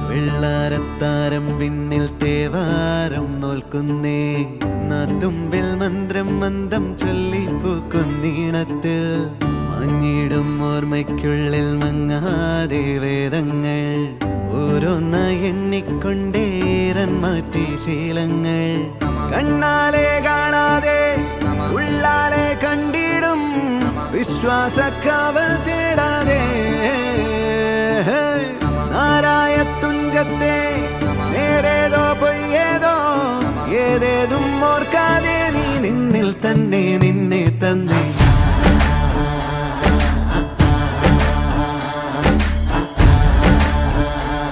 വെള്ളാരത്താരം വിണ്ണിൽ തേവാരം നോൽക്കുന്നേ നാത്തുമ്പിൽ മന്ത്രം മന്ദം ചൊല്ലിപ്പൂക്കുന്നീണത്തിൽ മങ്ങിടും ഓർമ്മയ്ക്കുള്ളിൽ മങ്ങാതെ വേദങ്ങൾ ഓരോന്നായി എണ്ണിക്കൊണ്ടേരൻ മാറ്റി ശീലങ്ങൾ കണ്ണാലെ കാണാതെ ഉള്ളാലെ കണ്ടിടും വിശ്വാസക്കാവൽ തേടാതെ നാരായ തുഞ്ചത്തെ നേരേതോ പൊയ്യേതോ ഏതേതും ഓർക്കാതെ നീ നിന്നിൽ തന്നെ നിന്നെ തന്നെ